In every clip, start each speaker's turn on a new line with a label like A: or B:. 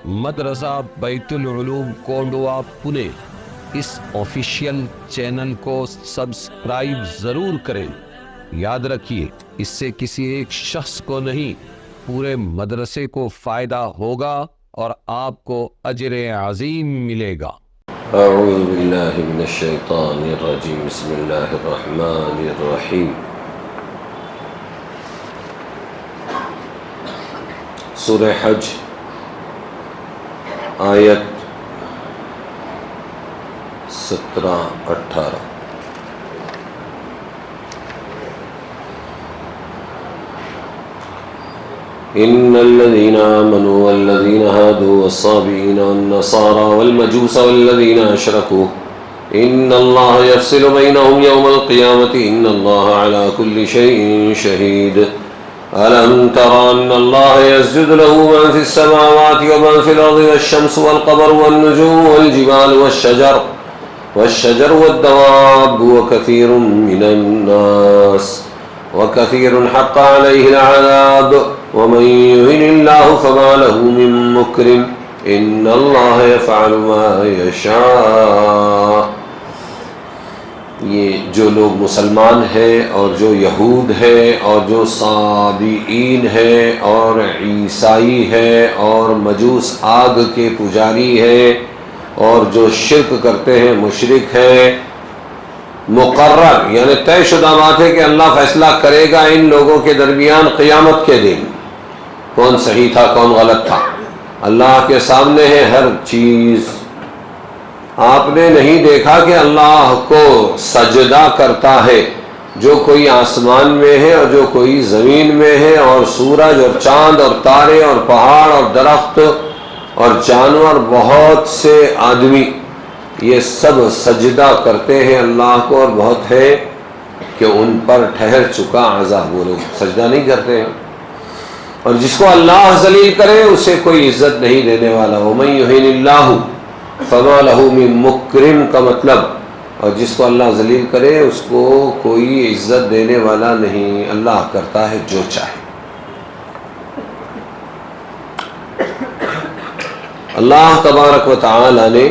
A: مدرسہ بیت العلوم کونڈوا پونے اس official channel کو سبسکرائب ضرور کریں۔ یاد رکھیے، اس سے کسی ایک شخص کو نہیں، پورے مدرسے کو فائدہ ہوگا اور آپ کو اجر عظیم ملے گا۔
B: اعوذ باللہ من الشیطان الرجیم، بسم اللہ الرحمن الرحیم۔ سورہ حج آیت 17-18۔ ان الذين آمنوا والذين هادوا والصابئين والنصارى والمجوس والذين اشركوا ان الله يفصل بينهم يوم القيامة ان الله على كل شيء شهيد۔ ألم تر أن الله يسجد له من في السماوات ومن في الأرض والشمس والقمر والنجوم والجبال والشجر والدواب وكثير من الناس وكثير حق عليه العذاب ومن يهن الله فما له من مكرم إن الله يفعل ما يشاء۔ یہ جو لوگ مسلمان ہیں اور جو یہود ہے اور جو صابئین ہے اور عیسائی ہے اور مجوس آگ کے پجاری ہے اور جو شرک کرتے ہیں مشرک ہے، مقرر یعنی طے شدہ بات ہے کہ اللہ فیصلہ کرے گا ان لوگوں کے درمیان قیامت کے دن، کون صحیح تھا کون غلط تھا۔ اللہ کے سامنے ہے ہر چیز۔ آپ نے نہیں دیکھا کہ اللہ کو سجدہ کرتا ہے جو کوئی آسمان میں ہے اور جو کوئی زمین میں ہے، اور سورج اور چاند اور تارے اور پہاڑ اور درخت اور جانور، بہت سے آدمی، یہ سب سجدہ کرتے ہیں اللہ کو، اور بہت ہے کہ ان پر ٹھہر چکا عذاب، وہ لوگ سجدہ نہیں کرتے ہیں۔ اور جس کو اللہ ذلیل کرے اسے کوئی عزت نہیں دینے والا۔ وَمَن يُهِنِ اللَّهُ فما لہو من مکرم کا مطلب، اور جس کو اللہ ذلیل کرے اس کو کوئی عزت دینے والا نہیں، اللہ کرتا ہے جو چاہے۔ اللہ تبارک و تعالی نے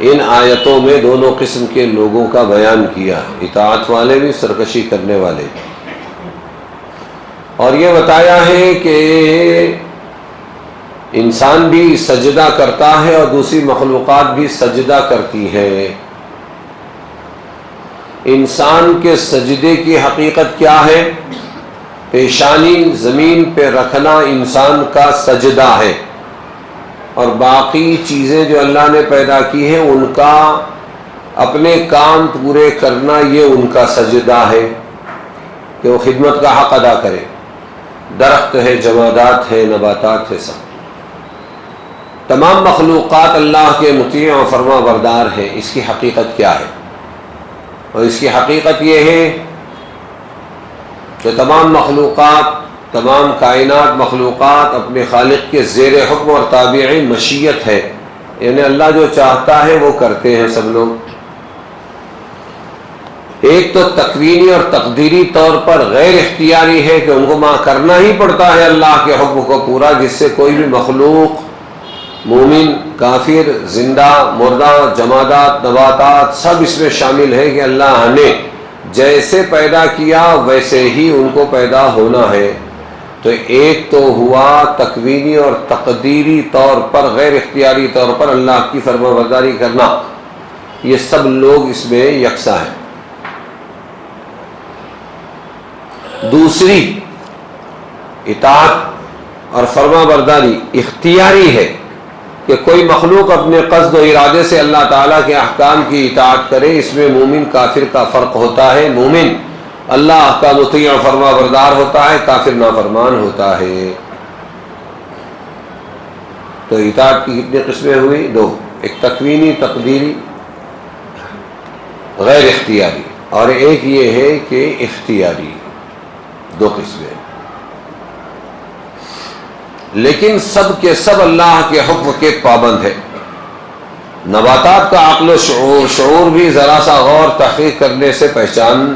B: ان آیتوں میں دونوں قسم کے لوگوں کا بیان کیا، اطاعت والے بھی، سرکشی کرنے والے بھی، اور یہ بتایا ہے کہ انسان بھی سجدہ کرتا ہے اور دوسری مخلوقات بھی سجدہ کرتی ہے۔ انسان کے سجدے کی حقیقت کیا ہے؟ پیشانی زمین پہ رکھنا انسان کا سجدہ ہے، اور باقی چیزیں جو اللہ نے پیدا کی ہیں ان کا اپنے کام پورے کرنا، یہ ان کا سجدہ ہے کہ وہ خدمت کا حق ادا کرے۔ درخت ہے، جمادات ہے، نباتات ہے، سب تمام مخلوقات اللہ کے مطیع و فرما بردار ہیں۔ اس کی حقیقت کیا ہے؟ اور اس کی حقیقت یہ ہے کہ تمام مخلوقات، تمام کائنات مخلوقات اپنے خالق کے زیر حکم اور تابع مشیت ہے، یعنی اللہ جو چاہتا ہے وہ کرتے ہیں سب لوگ۔ ایک تو تکوینی اور تقدیری طور پر غیر اختیاری ہے کہ ان کو کرنا ہی پڑتا ہے اللہ کے حکم کو پورا، جس سے کوئی بھی مخلوق، مومن، کافر، زندہ، مردہ، جمادات، نباتات، سب اس میں شامل ہے کہ اللہ نے جیسے پیدا کیا ویسے ہی ان کو پیدا ہونا ہے۔ تو ایک تو ہوا تکوینی اور تقدیری طور پر، غیر اختیاری طور پر اللہ کی فرما برداری کرنا، یہ سب لوگ اس میں یکساں ہیں۔ دوسری اطاعت اور فرما برداری اختیاری ہے کہ کوئی مخلوق اپنے قصد و ارادے سے اللہ تعالیٰ کے احکام کی اطاعت کرے۔ اس میں مومن کافر کا فرق ہوتا ہے۔ مومن اللہ کا مطیع و فرما بردار ہوتا ہے، کافر نافرمان ہوتا ہے۔ تو اطاعت کی کتنی قسمیں ہوئی؟ دو، ایک تکوینی تقدیری غیر اختیاری، اور ایک یہ ہے کہ اختیاری، دو قسمیں۔ لیکن سب کے سب اللہ کے حکم کے پابند ہے۔ نباتات کا عقل و شعور بھی ذرا سا غور تحقیق کرنے سے پہچان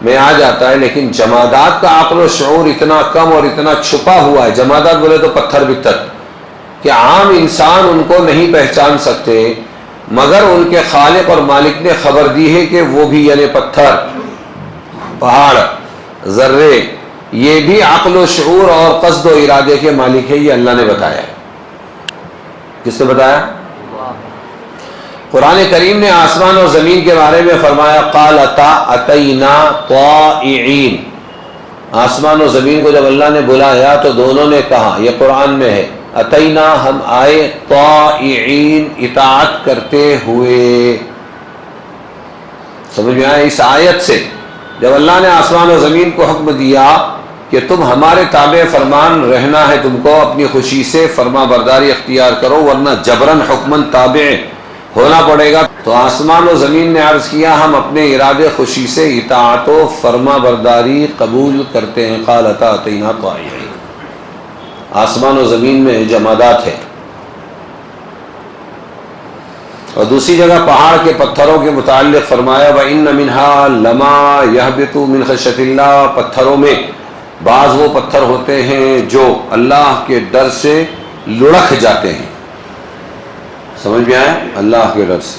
B: میں آ جاتا ہے، لیکن جمادات کا عقل و شعور اتنا کم اور اتنا چھپا ہوا ہے. جمادات بولے تو پتھر بتر، کہ عام انسان ان کو نہیں پہچان سکتے، مگر ان کے خالق اور مالک نے خبر دی ہے کہ وہ بھی، یعنی پتھر، پہاڑ، ذرے، یہ بھی عقل و شعور اور قصد و ارادے کے مالک ہے. یہ اللہ نے بتایا. کس نے بتایا؟ قرآن کریم نے آسمان اور زمین کے بارے میں فرمایا قالتا اتینا طائعین. آسمان و زمین کو جب اللہ نے بلایا تو دونوں نے کہا، یہ قرآن میں ہے، اتینا، ہم آئے، طائعین، اطاعت کرتے ہوئے. سمجھ میں آیا؟ اس آیت سے جب اللہ نے آسمان و زمین کو حکم دیا کہ تم ہمارے تابع فرمان رہنا ہے، تم کو اپنی خوشی سے فرما برداری اختیار کرو، ورنہ جبرن حکمن تابع ہونا پڑے گا، تو آسمان و زمین نے عرض کیا ہم اپنے ارادے خوشی سے اطاعت و فرما برداری قبول کرتے ہیں. قالتا اتینا طائعین. آسمان و زمین میں جمادات ہے. اور دوسری جگہ پہاڑ کے پتھروں کے متعلق فرمایا وَإِنَّ مِنْهَا لَمَا يَهْبِطُ مِنْ خَشْيَةِ اللَّهِ. پتھروں میں بعض وہ پتھر ہوتے ہیں جو اللہ کے ڈر سے لڑک جاتے ہیں. سمجھ میں آیا؟ اللہ کے ڈر سے.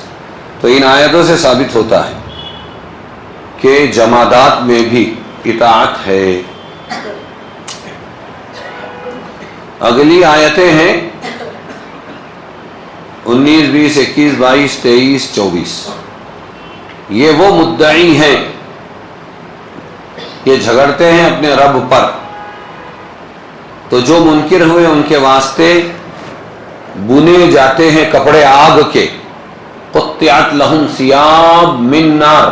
B: تو ان آیتوں سے ثابت ہوتا ہے کہ جمادات میں بھی اطاعت ہے. اگلی آیتیں ہیں 19, 20, 21, 22, 23, 24. یہ وہ مدعی ہیں، یہ جھگڑتے ہیں اپنے رب پر. تو جو منکر ہوئے ان کے واسطے بنے جاتے ہیں کپڑے آگ کے. قطعت لہم ثیاب من نار.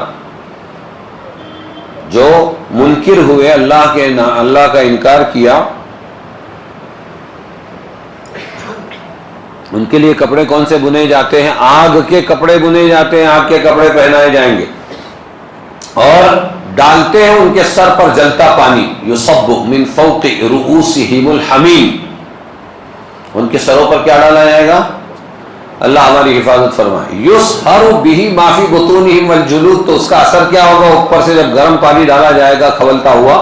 B: جو منکر ہوئے، اللہ کا انکار کیا، ان کے لیے کپڑے کون سے بنے جاتے ہیں؟ آگ کے کپڑے بنے جاتے ہیں. آگ کے کپڑے پہنائے جائیں گے اور ڈالتے ہیں ان کے سر پر جلتا پانی. یصب من فوق رؤوسہم الحمیم. ان کے سروں پر کیا ڈالا جائے گا؟ اللہ ہماری حفاظت فرمائے. یصہر بہ ما فی بطونہم والجلود. تو اس کا اثر کیا ہوگا؟ اوپر سے جب گرم پانی ڈالا جائے گا کھولتا ہوا،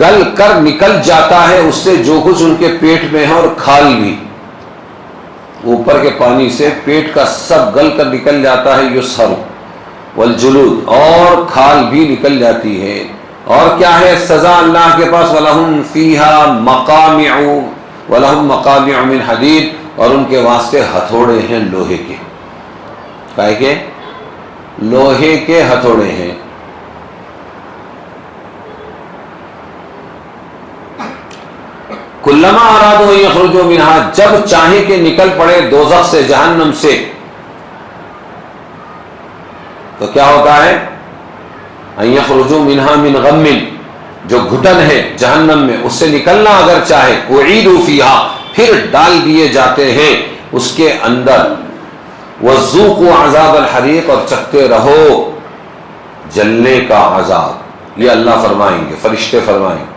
B: گل کر نکل جاتا ہے اس سے جو کچھ ان کے پیٹ میں ہے، اور کھال بھی اوپر کے پانی سے پیٹ کا سب گل کر نکل جاتا ہے. یصہر والجلود، اور کھال بھی نکل جاتی ہے. اور کیا ہے سزا اللہ کے پاس؟ وَلَهُمْ فِيهَا مَقَامِعُ وَلَهُمْ مَقَامِعُ مِنْ حَدِيدٍ. اور ان کے واسطے ہتھوڑے ہیں لوہے کے. کائے کے؟ لوہے کے ہتھوڑے ہیں. کلما ارادوا ان یخرجوا منها. جب چاہیں کہ نکل پڑے دوزخ سے، جہنم سے، تو کیا ہوتا ہے؟ ان یخرجوا منها من غم. جو گھٹن ہے جہنم میں، اس سے نکلنا اگر چاہے، اعیدوا فیہا، پھر ڈال دیے جاتے ہیں اس کے اندر. وذوقوا عذاب الحریق. اور چکھتے رہو جلنے کا عذاب. یہ اللہ فرمائیں گے، فرشتے فرمائیں گے.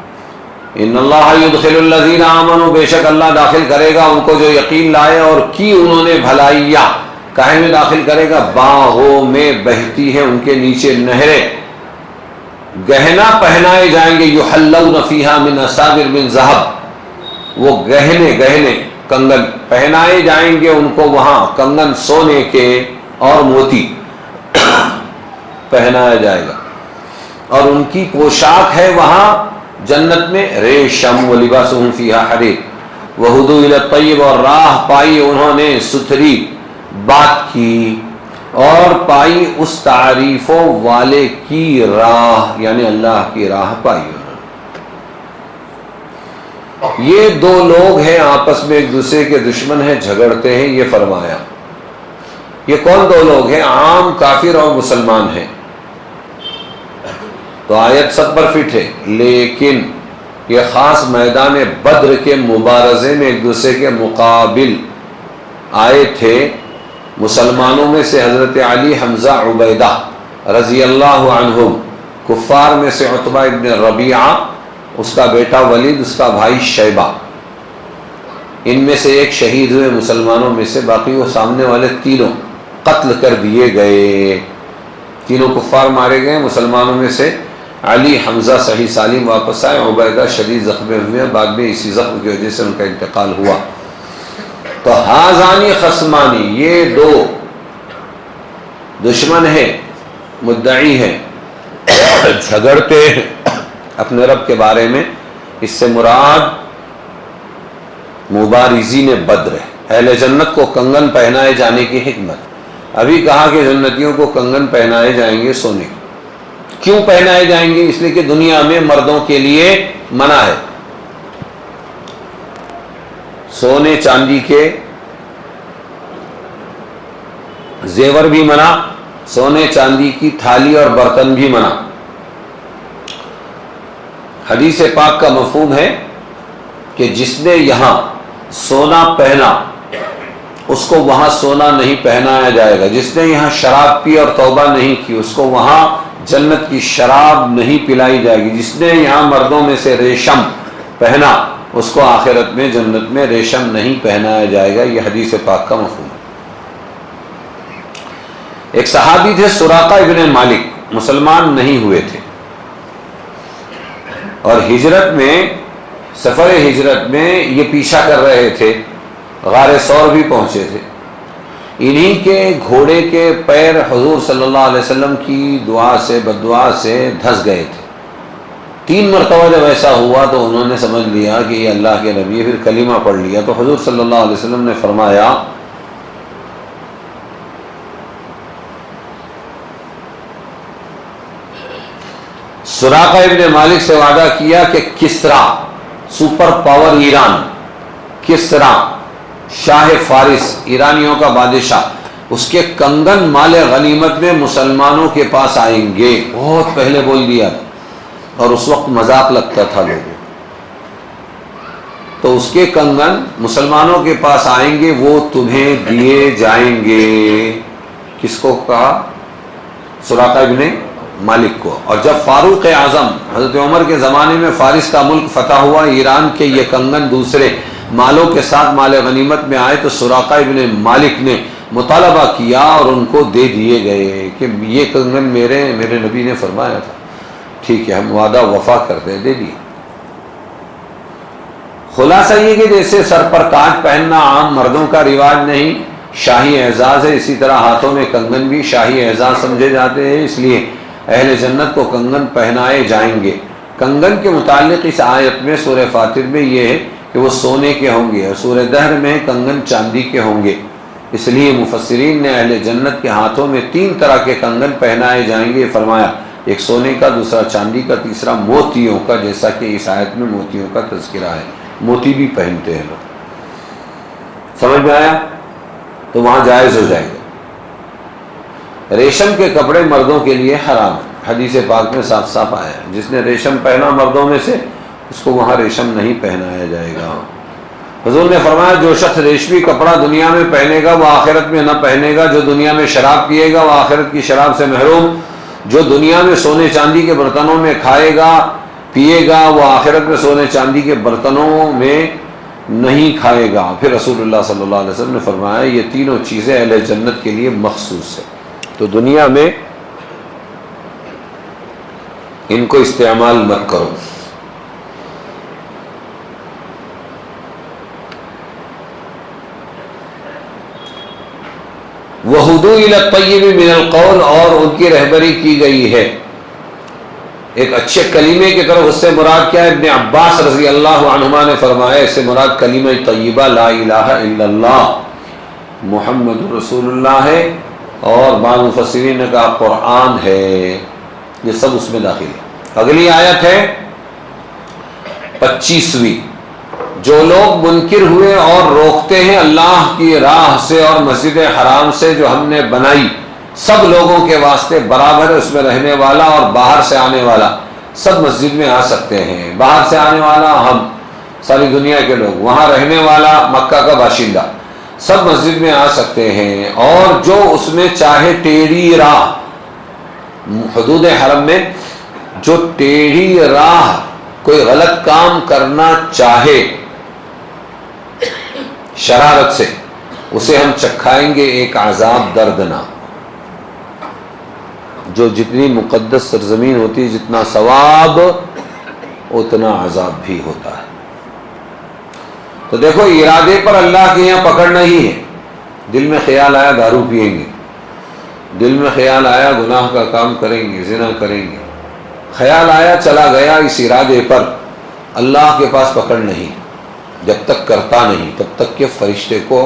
B: ان اللہ یدخل الذین آمنوا. بے شک اللہ داخل کرے گا ان کو جو یقین لائے اور کی انہوں نے بھلائیاں. کاہے میں داخل کرے گا؟ باغوں میں بہتی ہیں ان کے نیچے نہریں. گہنا پہنائے جائیں گے. یحلون فیہا من اساور من ذہب. وہ گہنے کنگن پہنائے جائیں گے ان کو وہاں. کنگن سونے کے اور موتی پہنایا جائے گا. اور ان کی پوشاک ہے وہاں جنت میں ریشم. ولباسہم فیہا حریر. وہدوا الی الطیب. اور راہ پائی انہوں نے ستھری بات کی، اور پائی اس تعریفوں والے کی راہ، یعنی اللہ کی راہ پائی. یہ دو لوگ ہیں آپس میں ایک دوسرے کے دشمن ہیں، جھگڑتے ہیں. یہ فرمایا. یہ کون دو لوگ ہیں؟ عام کافر اور مسلمان ہیں. تو آیت سب پر فٹ ہے، لیکن یہ خاص میدان بدر کے مبارزے میں ایک دوسرے کے مقابل آئے تھے. مسلمانوں میں سے حضرت علی، حمزہ، عبیدہ رضی اللہ عنہم. کفار میں سے عتبہ ابن ربیعہ، اس کا بیٹا ولید، اس کا بھائی شیبہ. ان میں سے ایک شہید ہوئے مسلمانوں میں سے، باقی وہ سامنے والے تینوں قتل کر دیے گئے. تینوں کفار مارے گئے، مسلمانوں میں سے علی، حمزہ صحیح سالم واپس آئے، عبیدہ شدید زخمی ہوئے، بعد میں اسی زخم کی وجہ سے ان کا انتقال ہوا۔ تو ہازانی خصمانی، یہ دو دشمن ہیں، مدعی ہیں، جھگڑتے ہیں اپنے رب کے بارے میں۔ اس سے مراد مبارزین بدر ہے۔ اہل جنت کو کنگن پہنائے جانے کی حکمت، ابھی کہا کہ جنتیوں کو کنگن پہنائے جائیں گے سونے کے۔ کیوں پہنائے جائیں گے؟ اس لیے کہ دنیا میں مردوں کے لیے منع ہے سونے چاندی کے زیور بھی منع، سونے چاندی کی تھالی اور برتن بھی منع۔ حدیث پاک کا مفہوم ہے کہ جس نے یہاں سونا پہنا اس کو وہاں سونا نہیں پہنایا جائے گا، جس نے یہاں شراب پی اور توبہ نہیں کی اس کو وہاں جنت کی شراب نہیں پلائی جائے گی، جس نے یہاں مردوں میں سے ریشم پہنا اس کو آخرت میں جنت میں ریشم نہیں پہنایا جائے گا۔ یہ حدیث پاک کا مفہوم ہے۔ ایک صحابی تھے سراقہ ابن مالک، مسلمان نہیں ہوئے تھے اور ہجرت میں، سفر ہجرت میں یہ پیچھا کر رہے تھے، غار ثور بھی پہنچے تھے۔ انہی کے گھوڑے کے پیر حضور صلی اللہ علیہ وسلم کی دعا سے، بد دعا سے دھس گئے تھے۔ 3 مرتبہ جب ایسا ہوا تو انہوں نے سمجھ لیا کہ یہ اللہ کے نبی ہے، پھر کلمہ پڑھ لیا۔ تو حضور صلی اللہ علیہ وسلم نے فرمایا سراقہ ابن مالک سے وعدہ کیا کہ کسرا، سپر پاور ایران، کسرا شاہ فارس، ایرانیوں کا بادشاہ، اس کے کنگن مال غنیمت میں مسلمانوں کے پاس آئیں گے۔ بہت پہلے بول دیا اور اس وقت مذاق لگتا تھا لوگوں، تو اس کے کنگن مسلمانوں کے پاس آئیں گے، وہ تمہیں دیے جائیں گے۔ کس کو کہا؟ سراقہ ابن مالک کو۔ اور جب فاروق اعظم حضرت عمر کے زمانے میں فارس کا ملک فتح ہوا، ایران کے یہ کنگن دوسرے مالوں کے ساتھ مال غنیمت میں آئے، تو سراقہ ابن مالک نے مطالبہ کیا اور ان کو دے دیے گئے کہ یہ کنگن میرے نبی نے فرمایا تھا، ٹھیک ہے ہم وعدہ وفا کرتے، دے دیے۔ خلاصہ یہ کہ جیسے سر پر تاج پہننا عام مردوں کا رواج نہیں، شاہی اعزاز ہے، اسی طرح ہاتھوں میں کنگن بھی شاہی اعزاز سمجھے جاتے ہیں، اس لیے اہل جنت کو کنگن پہنائے جائیں گے۔ کنگن کے متعلق اس آیت میں سورہ فاتر میں یہ ہے کہ وہ سونے کے ہوں گے، اور سورہ دہر میں کنگن چاندی کے ہوں گے۔ اس لیے مفسرین نے اہل جنت کے ہاتھوں میں 3 طرح کے کنگن پہنائے جائیں گے فرمایا، ایک سونے کا، دوسرا چاندی کا، تیسرا موتیوں کا، جیسا کہ اس آیت میں موتیوں کا تذکرہ ہے۔ موتی بھی پہنتے ہیں لوگ، سمجھ میں آیا؟ تو وہاں جائز ہو جائے گا۔ ریشم کے کپڑے مردوں کے لیے حرام ہے، حدیث پاک میں صاف صاف آیا ہے، جس نے ریشم پہنا مردوں میں سے اس کو وہاں ریشم نہیں پہنایا جائے گا۔ حضور نے فرمایا جو شخص ریشمی کپڑا دنیا میں پہنے گا وہ آخرت میں نہ پہنے گا، جو دنیا میں شراب پیے گا وہ آخرت کی شراب سے محروم، جو دنیا میں سونے چاندی کے برتنوں میں کھائے گا پیے گا وہ آخرت میں سونے چاندی کے برتنوں میں نہیں کھائے گا۔ پھر رسول اللہ صلی اللہ علیہ وسلم نے فرمایا یہ تینوں چیزیں اہل جنت کے لیے مخصوص ہے، تو دنیا میں ان کو استعمال مت کرو۔ وَهُدُوا إِلَى الطَّيِّبِ مِنَ الْقَوْلِ، اور ان کی رہبری کی گئی ہے ایک اچھے کلمے کی طرف۔ اس سے مراد کیا ہے؟ ابن عباس رضی اللہ عنہما نے فرمایا اس سے مراد کلمہ طیبہ لا الہ الا اللہ محمد رسول اللہ ہے، اور بعض مفسرین نے کہا قرآن ہے، یہ سب اس میں داخل ہے۔ اگلی آیت ہے 25ویں، جو لوگ منکر ہوئے اور روکتے ہیں اللہ کی راہ سے اور مسجد حرام سے جو ہم نے بنائی، سب لوگوں کے واسطے برابر ہے، اس میں رہنے والا اور باہر سے آنے والا سب مسجد میں آ سکتے ہیں۔ باہر سے آنے والا ہم، ساری دنیا کے لوگ، وہاں رہنے والا مکہ کا باشندہ، سب مسجد میں آ سکتے ہیں۔ اور جو اس میں چاہے ٹیڑھی راہ، حدود حرم میں جو ٹیڑھی راہ کوئی غلط کام کرنا چاہے شرارت سے، اسے ہم چکھائیں گے ایک عذاب دردناک۔ جو جتنی مقدس سرزمین ہوتی ہے جتنا ثواب اتنا عذاب بھی ہوتا ہے. تو دیکھو ارادے پر اللہ کے یہاں پکڑ نہیں ہے. دل میں خیال آیا دارو پئیں گے، دل میں خیال آیا گناہ کا کام کریں گے، زنا کریں گے، خیال آیا چلا گیا، اس ارادے پر اللہ کے پاس پکڑ نہیں. جب تک کرتا نہیں تب تک کہ فرشتے کو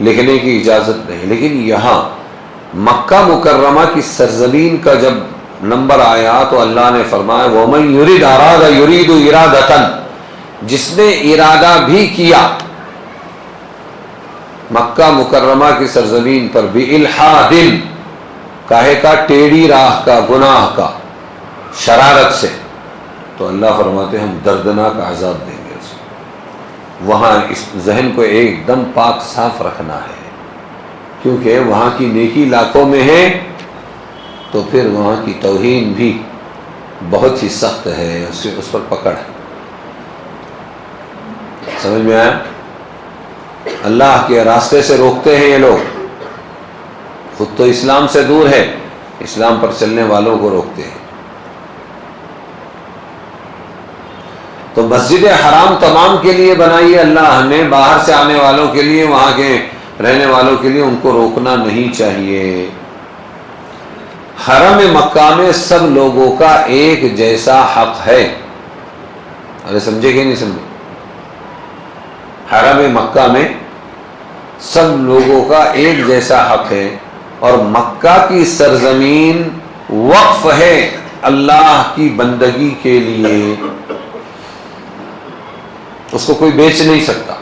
B: لکھنے کی اجازت نہیں. لیکن یہاں مکہ مکرمہ کی سرزمین کا جب نمبر آیا تو اللہ نے فرمایا وَمَن يُرِدْ أَرَادَ يُرِيدُ إِرَادَةً، جس نے ارادہ بھی کیا مکہ مکرمہ کی سرزمین پر بِإِلْحَادٍ، کاہے کا، ٹیڑھی راہ کا، گناہ کا، شرارت سے، تو اللہ فرماتے ہیں ہم دردناک عذاب دیں گے اس کو. وہاں اس ذہن کو ایک دم پاک صاف رکھنا ہے، کیونکہ وہاں کی نیکی لاکھوں میں ہے تو پھر وہاں کی توہین بھی بہت ہی سخت ہے، اس پر پکڑ ہے. سمجھ میں آیا؟ اللہ کے راستے سے روکتے ہیں یہ لوگ، خود تو اسلام سے دور ہے، اسلام پر چلنے والوں کو روکتے ہیں. تو مسجد حرام تمام کے لیے بنائی ہے اللہ نے، باہر سے آنے والوں کے لیے، وہاں کے رہنے والوں کے لیے ان کو روکنا نہیں چاہیے. حرم مکہ میں سب لوگوں کا ایک جیسا حق ہے. ارے سمجھے کہ نہیں سمجھے؟ حرم مکہ میں سب لوگوں کا ایک جیسا حق ہے، اور مکہ کی سرزمین وقف ہے اللہ کی بندگی کے لیے، اس کو کوئی بیچ نہیں سکتا.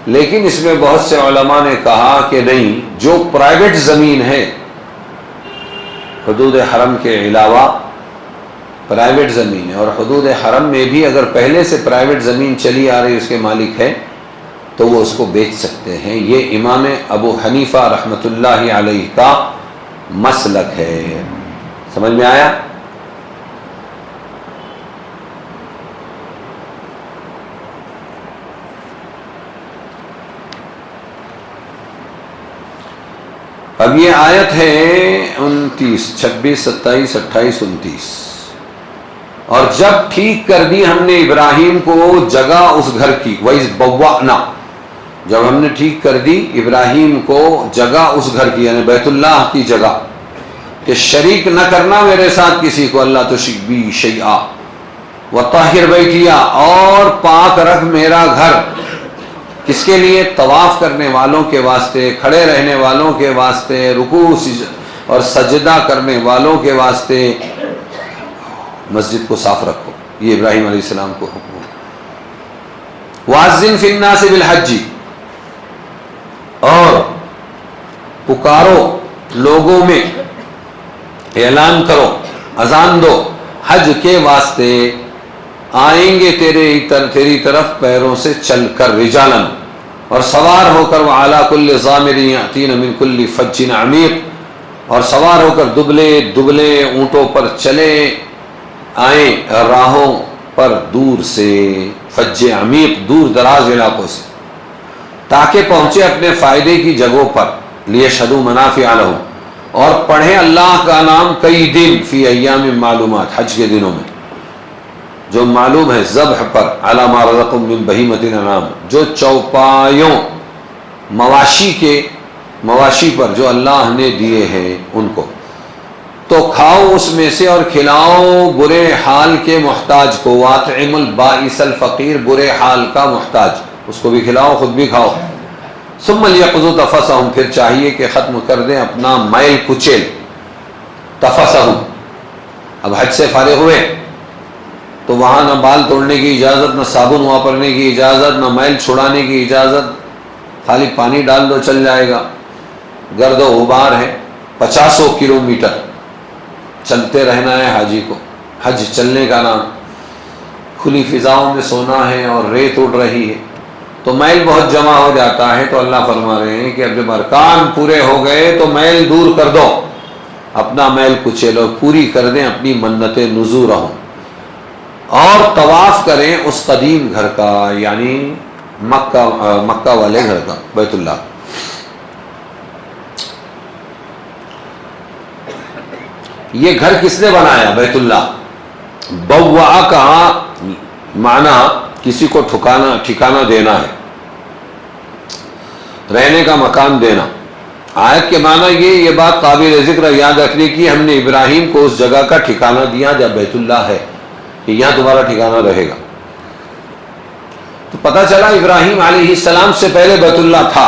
B: لیکن اس میں بہت سے علماء نے کہا کہ نہیں، جو پرائیویٹ زمین ہے حدود حرم کے علاوہ پرائیویٹ زمین ہے، اور حدود حرم میں بھی اگر پہلے سے پرائیویٹ زمین چلی آ رہی اس کے مالک ہے تو وہ اس کو بیچ سکتے ہیں. یہ امام ابو حنیفہ رحمۃ اللہ علیہ کا مسلک ہے. سمجھ میں آیا؟ اب یہ آیت ہے 29، 26، 27، 28، 29. اور جب ٹھیک کر دی ہم نے ابراہیم کو جگہ اس گھر کی، وَإِذْ بَوَّأْنَا، جب ہم نے ٹھیک کر دی ابراہیم کو جگہ اس گھر کی، یعنی بیت اللہ کی جگہ، کہ شریک نہ کرنا میرے ساتھ کسی کو، اللہ تشرک بی شیئا، وَطَهِّرْ بَيْتِیَا، اور پاک رکھ میرا گھر. کس کے لیے؟ طواف کرنے والوں کے واسطے، کھڑے رہنے والوں کے واسطے، رکوع اور سجدہ کرنے والوں کے واسطے مسجد کو صاف رکھو. یہ ابراہیم علیہ السلام کو حکم. وَأَذِّنْ فِي النَّاسِ بِالْحَجِّ، اور پکارو لوگوں میں، اعلان کرو، اذان دو، حج کے واسطے آئیں گے تیری طرف پیروں سے چل کر، رجالن، اور سوار ہو کر، وعلی کل ضامر یاتین من کل فج عمیق، اور سوار ہو کر دبلے دبلے اونٹوں پر چلے آئیں راہوں پر دور سے، فج عمیق، دور دراز علاقوں سے، تاکہ پہنچے اپنے فائدے کی جگہوں پر. لیشہدوا منافع لہم، اور پڑھیں اللہ کا نام کئی دن، فی ایام معلومات، حج کے دنوں میں جو معلوم ہے، ذبح پر، علی ما رزقکم من بہیمۃ الانعام، جو چوپایوں مواشی پر جو اللہ نے دیے ہیں ان کو، تو کھاؤ اس میں سے اور کھلاؤ برے حال کے محتاج کو. واطعم البائس الفقیر، برے حال کا محتاج، اس کو بھی کھلاؤ، خود بھی کھاؤ. ثم لیقضوا تفثہم، پھر چاہیے کہ ختم کر دیں اپنا میل کچیل. تفثہم، اب حج سے فارغ ہوئے تو وہاں نہ بال توڑنے کی اجازت، نہ صابن واپرنے کی اجازت، نہ میل چھڑانے کی اجازت، خالی پانی ڈال دو چل جائے گا. گرد و غبار ہے، 50 کلومیٹر چلتے رہنا ہے حاجی کو. حج چلنے کا نام. کھلی فضاؤں میں سونا ہے اور ریت اڑ رہی ہے تو میل بہت جمع ہو جاتا ہے. تو اللہ فرما رہے ہیں کہ اب جب ارکان پورے ہو گئے تو میل دور کر دو، اپنا میل کچیلو، پوری کر دیں اپنی منت نذورہم، اور طواف کریں اس قدیم گھر کا، یعنی مکہ والے گھر کا، بیت اللہ. یہ گھر کس نے بنایا؟ بیت اللہ. بوا کا معنی کسی کو ٹھکانہ دینا ہے، رہنے کا مکان دینا. آیت کے معنی یہ بات قابل ذکر یاد رکھنے کی، ہم نے ابراہیم کو اس جگہ کا ٹھکانہ دیا جہاں بیت اللہ ہے کہ یہاں تمہارا ٹھکانہ رہے گا. تو پتہ چلا ابراہیم علیہ السلام سے پہلے بیت اللہ تھا،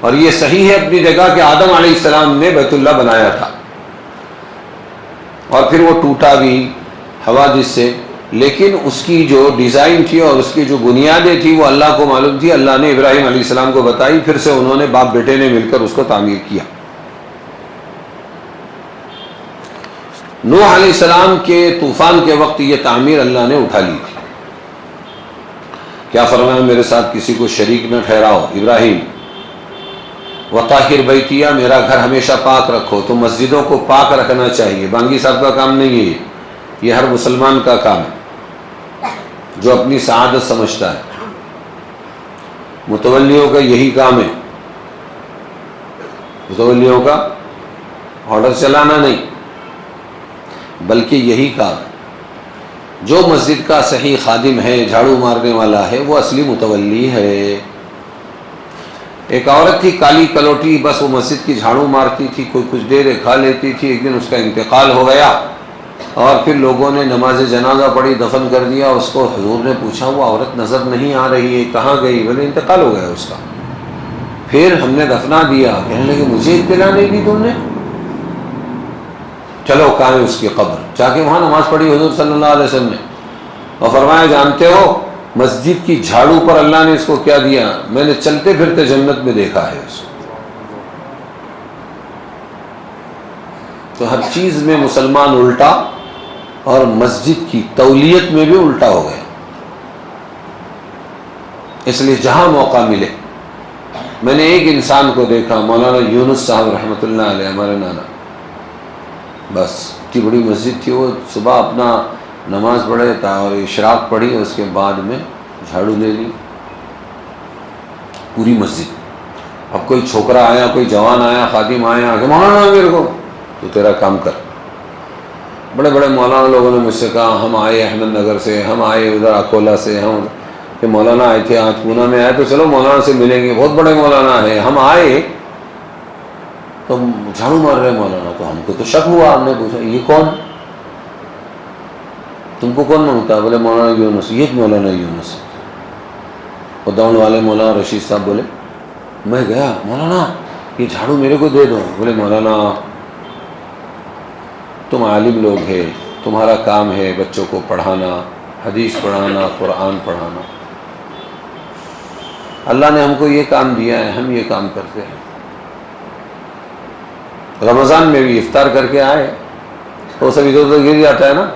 B: اور یہ صحیح ہے اپنی جگہ کہ آدم علیہ السلام نے بیت اللہ بنایا تھا، اور پھر وہ ٹوٹا بھی حوادث سے، لیکن اس کی جو ڈیزائن تھی اور اس کی جو بنیادیں تھی وہ اللہ کو معلوم تھی. اللہ نے ابراہیم علیہ السلام کو بتائی، پھر سے انہوں نے باپ بیٹے نے مل کر اس کو تعمیر کیا. نوح علیہ السلام کے طوفان کے وقت یہ تعمیر اللہ نے اٹھا لی تھی. کیا فرمایا؟ میرے ساتھ کسی کو شریک نہ ٹھہراؤ. ابراہیم وطاہر بیتیہ، میرا گھر ہمیشہ پاک رکھو. تو مسجدوں کو پاک رکھنا چاہیے. بانگی صاحب کا کام نہیں ہے، یہ ہر مسلمان کا کام ہے جو اپنی سعادت سمجھتا ہے. متولیوں کا یہی کام ہے، متولیوں کا آرڈر چلانا نہیں بلکہ یہی کام ہے. جو مسجد کا صحیح خادم ہے، جھاڑو مارنے والا ہے، وہ اصلی متولی ہے. ایک عورت تھی کالی کلوٹی، بس وہ مسجد کی جھاڑو مارتی تھی، کوئی کچھ دیر کھا لیتی تھی. ایک دن اس کا انتقال ہو گیا اور پھر لوگوں نے نماز جنازہ پڑھی، دفن کر دیا. اس کو حضور نے پوچھا وہ عورت نظر نہیں آ رہی ہے، کہاں گئی؟ بولے انتقال ہو گیا اس کا. پھر ہم نے دفنا دیا. کہنے لگے مجھے اطلاع نہیں دی تم نے؟ چلو کہاں ہے اس کی قبر؟ جا کے وہاں نماز پڑھی حضور صلی اللہ علیہ وسلم نے، اور فرمایا جانتے ہو مسجد کی جھاڑو پر اللہ نے اس کو کیا دیا؟ میں نے چلتے پھرتے جنت میں دیکھا ہے اس کو. تو ہر چیز میں مسلمان الٹا، اور مسجد کی تولیت میں بھی الٹا ہو گیا. اس لیے جہاں موقع ملے. میں نے ایک انسان کو دیکھا، مولانا یونس صاحب رحمۃ اللہ علیہ، ہمارے نانا، بس اتنی بڑی مسجد تھی، وہ صبح اپنا نماز پڑھے تھا اور اشراق پڑھی، اس کے بعد میں جھاڑو لے لی پوری مسجد. اب کوئی چھوکرا آیا، کوئی جوان آیا، خادم آیا کہ مولانا میرے کو، تو تیرا کام کر. بڑے بڑے مولانا لوگوں نے مجھ سے کہا، ہم آئے احمد نگر سے، ہم آئے ادھر اکولا سے، ہم کہ مولانا آئے تھے آج پونا میں آئے تو چلو مولانا سے ملیں گے، بہت بڑے مولانا ہیں. ہم آئے تو جھاڑو مار رہے مولانا، تو ہم کو تو شک ہوا. ہم نے پوچھا یہ کون؟ تم کو کون مانگتا؟ بولے مولانا یونس. یہ مولانا یونس. وہ دوڑ والے مولانا رشید صاحب بولے میں گیا، مولانا یہ جھاڑو میرے کو دے دو. بولے مولانا تم عالم لوگ ہیں، تمہارا کام ہے بچوں کو پڑھانا، حدیث پڑھانا، قرآن پڑھانا. اللہ نے ہم کو یہ کام دیا ہے، ہم یہ کام کرتے ہیں. رمضان میں بھی افطار کر کے آئے تو سب ادھر ادھر گر جاتا ہے نا.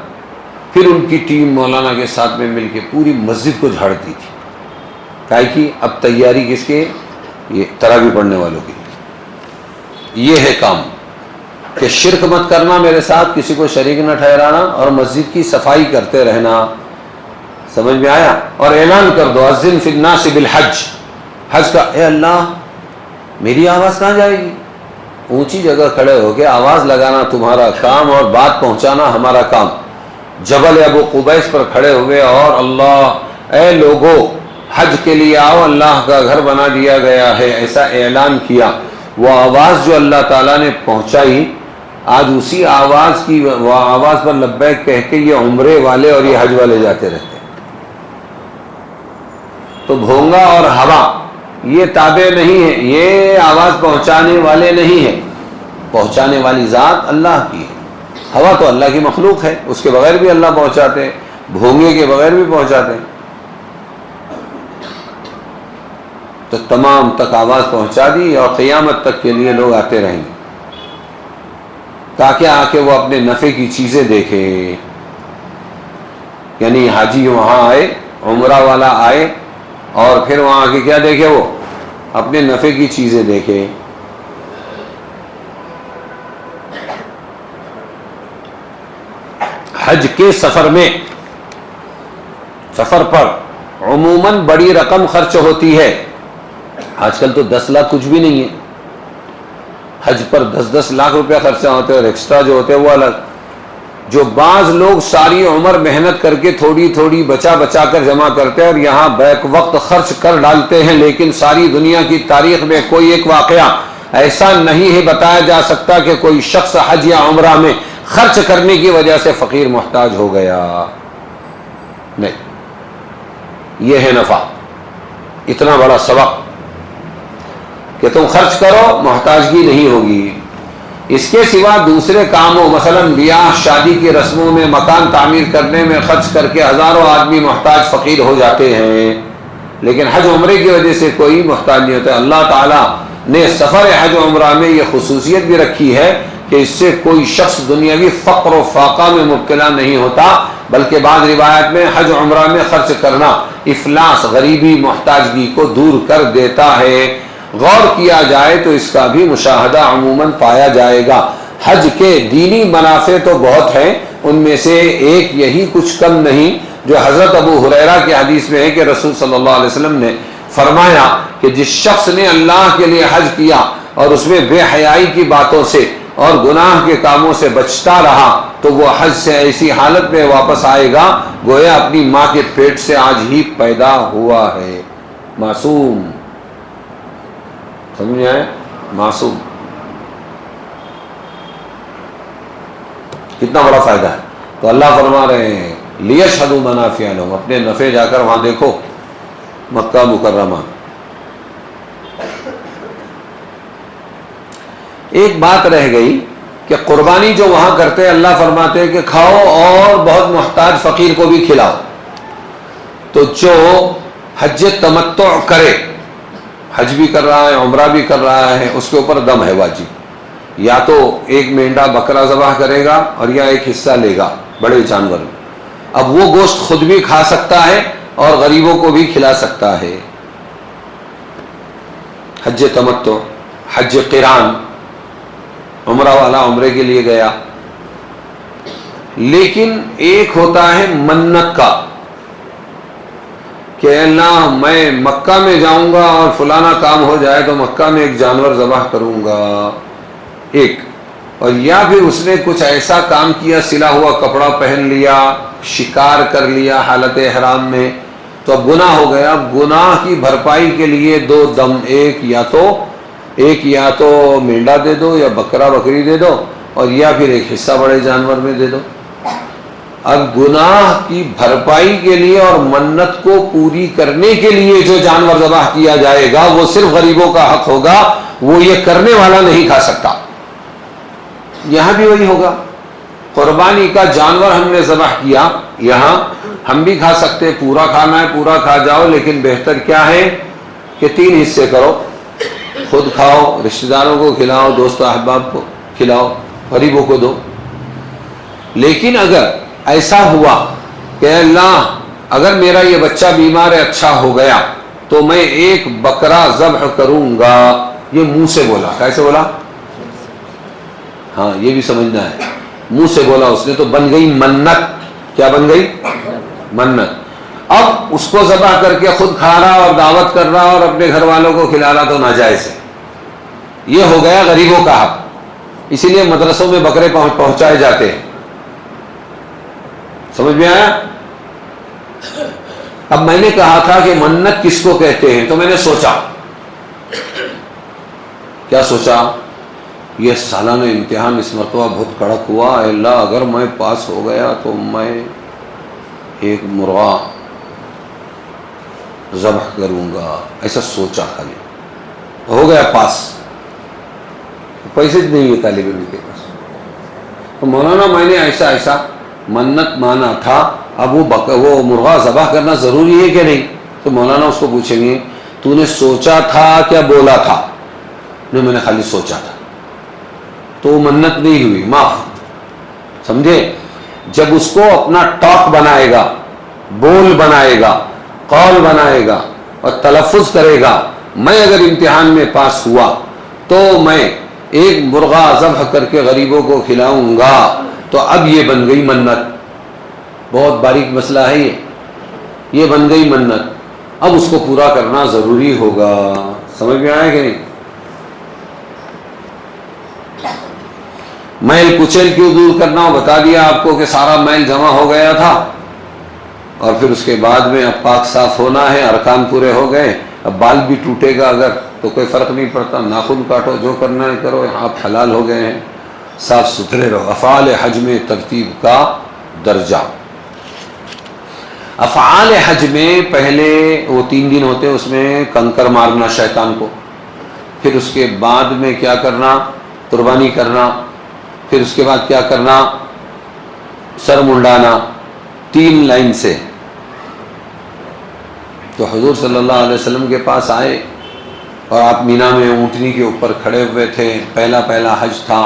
B: پھر ان کی ٹیم مولانا کے ساتھ میں مل کے پوری مسجد کو جھاڑتی تھی. کاہے کی اب تیاری کس کے؟ یہ تراویح پڑھنے والوں کی. یہ ہے کام کہ شرک مت کرنا میرے ساتھ، کسی کو شریک نہ ٹھہرانا، اور مسجد کی صفائی کرتے رہنا. سمجھ میں آیا؟ اور اعلان کر دو اذن فی الناس بالحج، حج کا. اے اللہ میری آواز کہاں جائے گی؟ اونچی جگہ کھڑے ہو کے آواز لگانا تمہارا کام اور بات پہنچانا ہمارا کام. جبل ابو قبیس پر کھڑے ہوئے اور اللہ اے لوگو حج کے لیے آؤ، اللہ کا گھر بنا دیا گیا ہے، ایسا اعلان کیا. وہ آواز جو اللہ تعالیٰ نے پہنچائی، آج اسی آواز کی وہ آواز پر لبیک کہہ کے یہ عمرے والے اور یہ حج والے جاتے رہتے. تو بھونگا اور ہوا یہ تابع نہیں ہے، یہ آواز پہنچانے والے نہیں ہیں. پہنچانے والی ذات اللہ کی ہے. ہوا تو اللہ کی مخلوق ہے، اس کے بغیر بھی اللہ پہنچاتے ہیں، بھونگے کے بغیر بھی پہنچاتے ہیں. تو تمام تک آواز پہنچا دی اور قیامت تک کے لیے لوگ آتے رہیں گے تاکہ آ کے وہ اپنے نفع کی چیزیں دیکھے. یعنی حاجی وہاں آئے، عمرہ والا آئے اور پھر وہاں آ کے کیا دیکھے؟ وہ اپنے نفع کی چیزیں دیکھے. حج کے سفر میں، سفر پر عموماً بڑی رقم خرچ ہوتی ہے. آج کل تو 10 لاکھ کچھ بھی نہیں ہے. حج پر 10-10 لاکھ روپیہ خرچہ ہوتے ہیں، اور ایکسٹرا جو ہوتے ہیں وہ الگ. جو بعض لوگ ساری عمر محنت کر کے تھوڑی تھوڑی بچا بچا کر جمع کرتے ہیں اور یہاں بیک وقت خرچ کر ڈالتے ہیں، لیکن ساری دنیا کی تاریخ میں کوئی ایک واقعہ ایسا نہیں ہے بتایا جا سکتا کہ کوئی شخص حج یا عمرہ میں خرچ کرنے کی وجہ سے فقیر محتاج ہو گیا. نہیں، یہ ہے نفع، اتنا بڑا سبق کہ تم خرچ کرو محتاجگی نہیں ہوگی. اس کے سوا دوسرے کاموں، مثلا بیاہ شادی کی رسموں میں، مکان تعمیر کرنے میں خرچ کر کے ہزاروں آدمی محتاج فقیر ہو جاتے ہیں، لیکن حج عمرے کی وجہ سے کوئی محتاج نہیں ہوتا. اللہ تعالیٰ نے سفر حج عمرہ میں یہ خصوصیت بھی رکھی ہے کہ اس سے کوئی شخص دنیاوی فقر و فاقہ میں مبتلا نہیں ہوتا، بلکہ بعض روایت میں حج عمرہ میں خرچ کرنا افلاس، غریبی، محتاجگی کو دور کر دیتا ہے. غور کیا جائے تو اس کا بھی مشاہدہ عموماً پایا جائے گا. حج کے دینی منافع تو بہت ہیں، ان میں سے ایک یہی کچھ کم نہیں جو حضرت ابو ہریرہ کی حدیث میں ہے کہ رسول صلی اللہ علیہ وسلم نے فرمایا کہ جس شخص نے اللہ کے لیے حج کیا اور اس میں بے حیائی کی باتوں سے اور گناہ کے کاموں سے بچتا رہا تو وہ حج سے ایسی حالت میں واپس آئے گا گویا اپنی ماں کے پیٹ سے آج ہی پیدا ہوا ہے. معصوم، سمجھ آئے؟ معصوم، کتنا بڑا فائدہ ہے. تو اللہ فرما رہے ہیں لیشہدوا منافع لہم، اپنے نفع جا کر وہاں دیکھو مکہ مکرمہ. ایک بات رہ گئی کہ قربانی جو وہاں کرتے ہیں اللہ فرماتے ہیں کہ کھاؤ اور بہت محتاج فقیر کو بھی کھلاؤ. تو جو حج تمتع کرے، حج بھی کر رہا ہے عمرہ بھی کر رہا ہے، اس کے اوپر دم ہے واجب. یا تو ایک مینڈا بکرا ذبح کرے گا اور یا ایک حصہ لے گا بڑے جانور میں. اب وہ گوشت خود بھی کھا سکتا ہے اور غریبوں کو بھی کھلا سکتا ہے. حج تمتع، حج قران، عمرہ والا عمرے کے لیے گیا. لیکن ایک ہوتا ہے منت کا کہ اللہ میں مکہ میں جاؤں گا اور فلانا کام ہو جائے تو مکہ میں ایک جانور ذبح کروں گا، ایک. اور یا پھر اس نے کچھ ایسا کام کیا، سلا ہوا کپڑا پہن لیا، شکار کر لیا حالت احرام میں، تو اب گناہ ہو گیا. گناہ کی بھرپائی کے لیے دو دم، ایک یا تو مینڈا دے دو یا بکرا بکری دے دو اور یا پھر ایک حصہ بڑے جانور میں دے دو. اب گناہ کی بھرپائی کے لیے اور منت کو پوری کرنے کے لیے جو جانور ذبح کیا جائے گا وہ صرف غریبوں کا حق ہوگا، وہ یہ کرنے والا نہیں کھا سکتا. یہاں بھی وہی ہوگا. قربانی کا جانور ہم نے ذبح کیا، یہاں ہم بھی کھا سکتے، پورا کھانا ہے پورا کھا جاؤ، لیکن بہتر کیا ہے کہ 3 حصے کرو. خود کھاؤ، رشتہ داروں کو کھلاؤ، دوست احباب کو کھلاؤ، غریبوں کو دو. لیکن اگر ایسا ہوا کہ اللہ اگر میرا یہ بچہ بیمار ہے اچھا ہو گیا تو میں ایک بکرا ذبح کروں گا، یہ منہ سے بولا. کیسے بولا؟ ہاں یہ بھی سمجھنا ہے. منہ سے بولا اس نے تو بن گئی منت. کیا بن گئی؟ منت. اب اس کو ذبح کر کے خود کھا رہا اور دعوت کر رہا اور اپنے گھر والوں کو کھلا رہا تو ناجائز ہے. یہ ہو گیا غریبوں کا حق. اسی لیے مدرسوں میں بکرے پہنچائے جاتے ہیں. سمجھ میں آیا؟ اب میں نے کہا تھا کہ منت کس کو کہتے ہیں، تو میں نے سوچا، کیا سوچا؟ یہ سالانہ امتحان اس مرتبہ بہت کڑک ہوا. اے اللہ اگر میں پاس ہو گیا تو میں ایک مرغا ذبح کروں گا. ایسا سوچا، خالی ہو گیا پاس. پیسے نہیں ہے طالب علم کے پاس. تو مولانا میں نے ایسا منت مانا تھا، اب وہ مرغا ذبح کرنا ضروری ہے کہ نہیں؟ تو مولانا اس کو پوچھیں گے تو نے سوچا تھا کیا بولا تھا؟ نہیں، میں نے خالی سوچا تھا. تو وہ منت نہیں ہوئی، معاف. سمجھے؟ جب اس کو اپنا ٹاک بنائے گا، بول بنائے گا، قول بنائے گا اور تلفظ کرے گا، میں اگر امتحان میں پاس ہوا تو میں ایک مرغا ذبح کر کے غریبوں کو کھلاؤں گا، تو اب یہ بن گئی منت. بہت باریک مسئلہ ہے یہ بن گئی منت. اب اس کو پورا کرنا ضروری ہوگا. سمجھ میں آیا کہ نہیں؟ میل کچیل کیوں دور کرنا ہو، بتا دیا آپ کو کہ سارا میل جمع ہو گیا تھا، اور پھر اس کے بعد میں اب پاک صاف ہونا ہے، ارکان پورے ہو گئے، اب بال بھی ٹوٹے گا اگر تو کوئی فرق نہیں پڑتا، ناخن کاٹو، جو کرنا ہے کرو، آپ حلال ہو گئے ہیں، صاف ستھرے رہو۔ افعال حج میں ترتیب کا درجہ، افعال حج میں پہلے وہ 3 دن ہوتے ہیں، اس میں کنکر مارنا شیطان کو، پھر اس کے بعد میں کیا کرنا، قربانی کرنا، پھر اس کے بعد کیا کرنا، سر منڈانا، 3 لائن سے۔ تو حضور صلی اللہ علیہ وسلم کے پاس آئے اور آپ مینا میں اونٹنی کے اوپر کھڑے ہوئے تھے، پہلا حج تھا،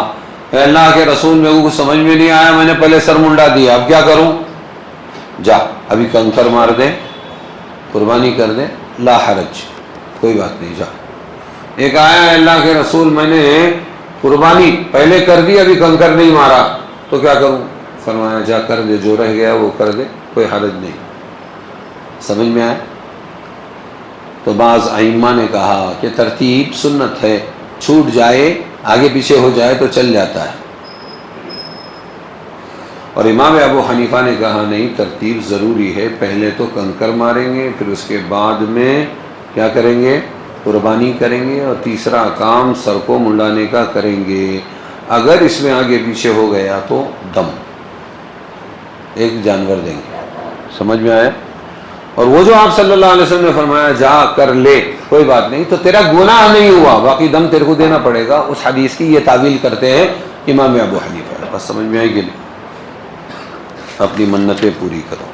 B: اے اللہ کے رسول میرے کو سمجھ میں نہیں آیا، میں نے پہلے سر منڈا دیا، اب کیا کروں؟ جا ابھی کنکر مار دے، قربانی کر دے، لا حرج، کوئی بات نہیں، جا۔ ایک آیا، اللہ کے رسول میں نے قربانی پہلے کر دی، ابھی کنکر نہیں مارا، تو کیا کروں؟ فرمایا جا کر دے، جو رہ گیا وہ کر دے، کوئی حرج نہیں۔ سمجھ میں آیا؟ تو بعض ائمہ نے کہا کہ ترتیب سنت ہے، چھوٹ جائے آگے پیچھے ہو جائے تو چل جاتا ہے، اور امام ابو حنیفہ نے کہا نہیں، ترتیب ضروری ہے، پہلے تو کنکر ماریں گے، پھر اس کے بعد میں کیا کریں گے، قربانی کریں گے، اور تیسرا کام سر کو منڈانے کا کریں گے، اگر اس میں آگے پیچھے ہو گیا تو دم، ایک جانور دیں گے۔ سمجھ میں آیا؟ اور وہ جو آپ صلی اللہ علیہ وسلم نے فرمایا جا کر لے، کوئی بات نہیں، تو تیرا گناہ نہیں ہوا، باقی دم تیرے کو دینا پڑے گا۔ اس حدیث کی یہ تعویل کرتے ہیں امام ابو حنیفہ۔ بس سمجھ میں آئے گی نہیں؟ اپنی منتیں پوری کرو۔